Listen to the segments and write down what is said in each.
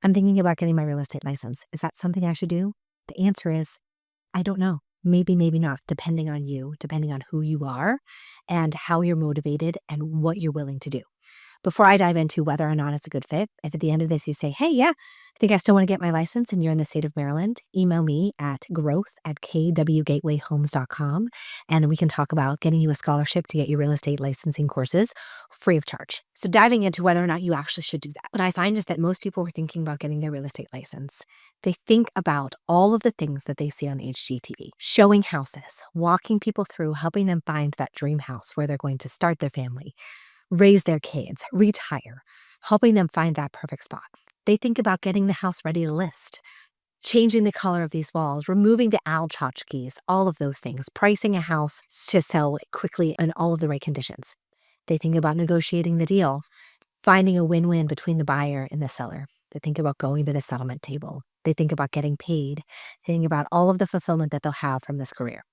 I'm thinking about getting my real estate license. Is that something I should do? The answer is, I don't know. Maybe, maybe not, depending on you, depending on who you are and how you're motivated and what you're willing to do. Before I dive into whether or not it's a good fit, if at the end of this you say, hey, yeah, I think I still want to get my license and you're in the state of Maryland, email me at growth@kwgatewayhomes.com and we can talk about getting you a scholarship to get your real estate licensing courses free of charge. So diving into whether or not you actually should do that. What I find is that most people who are thinking about getting their real estate license, they think about all of the things that they see on HGTV, showing houses, walking people through, helping them find that dream house where they're going to start their family, raise their kids, retire, helping them find that perfect spot. They think about getting the house ready to list, changing the color of these walls, removing the owl tchotchkes, all of those things, pricing a house to sell quickly in all of the right conditions. They think about negotiating the deal, finding a win-win between the buyer and the seller. They think about going to the settlement table. They think about getting paid. They think about all of the fulfillment that they'll have from this career.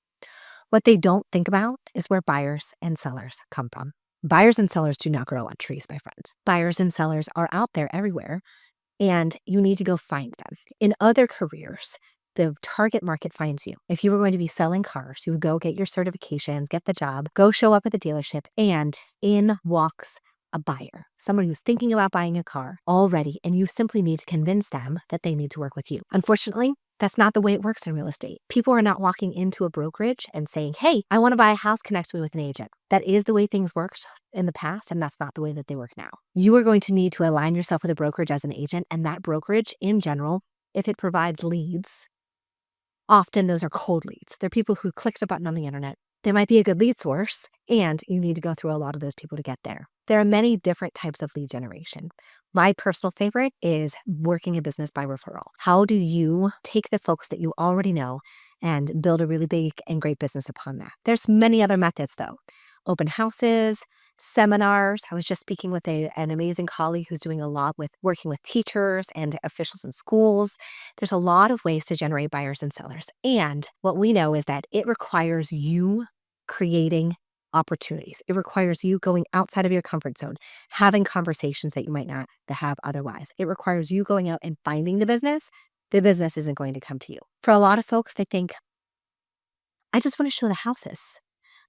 What they don't think about is where buyers and sellers come from. Buyers and sellers do not grow on trees, my friend. Buyers and sellers are out there everywhere, and you need to go find them. In other careers, the target market finds you. If you were going to be selling cars, you would go get your certifications, get the job, go show up at the dealership, and in walks a buyer, somebody who's thinking about buying a car already, and you simply need to convince them that they need to work with you. Unfortunately, that's not the way it works in real estate. People are not walking into a brokerage and saying, hey, I want to buy a house, connect me with an agent. That is the way things worked in the past, and that's not the way that they work now. You are going to need to align yourself with a brokerage as an agent, and that brokerage in general, if it provides leads, often those are cold leads. They're people who clicked a button on the internet. They might be a good lead source, and you need to go through a lot of those people to get there. There are many different types of lead generation. My personal favorite is working a business by referral. How do you take the folks that you already know and build a really big and great business upon that? There's many other methods though. Open houses, seminars. I was just speaking with an amazing colleague who's doing a lot with working with teachers and officials in schools. There's a lot of ways to generate buyers and sellers. And what we know is that it requires you creating opportunities. It requires you going outside of your comfort zone, having conversations that you might not have otherwise. It requires you going out and finding the business. The business isn't going to come to you. For a lot of folks, they think, I just want to show the houses.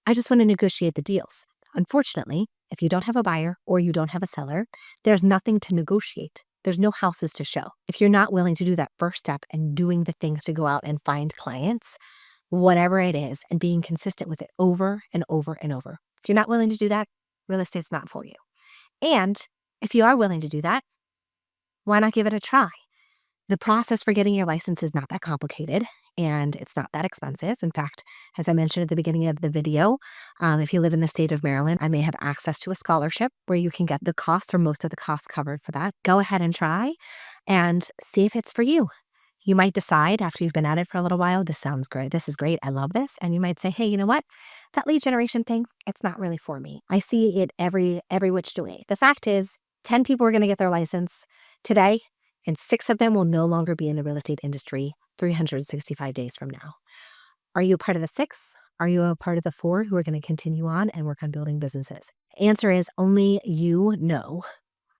I just want to negotiate the deals. Unfortunately, if you don't have a buyer or you don't have a seller, there's nothing to negotiate. There's no houses to show. If you're not willing to do that first step and doing the things to go out and find clients, whatever it is, and being consistent with it over and over and over. If you're not willing to do that, real estate's not for you. And if you are willing to do that, why not give it a try? The process for getting your license is not that complicated and it's not that expensive. In fact, as I mentioned at the beginning of the video, if you live in the state of Maryland, I may have access to a scholarship where you can get the costs or most of the costs covered for that. Go ahead and try and see if it's for you. You might decide after you've been at it for a little while, this sounds great. This is great. I love this. And you might say, hey, you know what? That lead generation thing, it's not really for me. I see it every which way. The fact is 10 people are going to get their license today and 6 of them will no longer be in the real estate industry 365 days from now. Are you a part of the 6? Are you a part of the 4 who are going to continue on and work on building businesses? Answer is only you know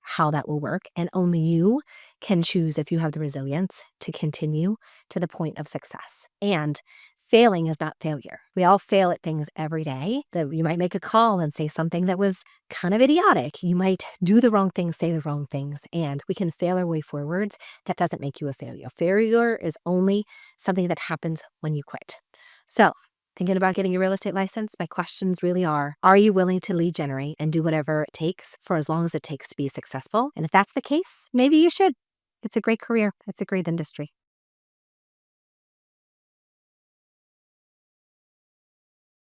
how that will work, and only you can choose if you have the resilience to continue to the point of success. And failing is not failure. We all fail at things every day. That you might make a call and say something that was kind of idiotic. You might do the wrong things, say the wrong things, and we can fail our way forwards. That doesn't make you a failure. Failure is only something that happens when you quit. So, thinking about getting your real estate license, my questions really are you willing to lead generate and do whatever it takes for as long as it takes to be successful? And if that's the case, maybe you should. It's a great career. It's a great industry.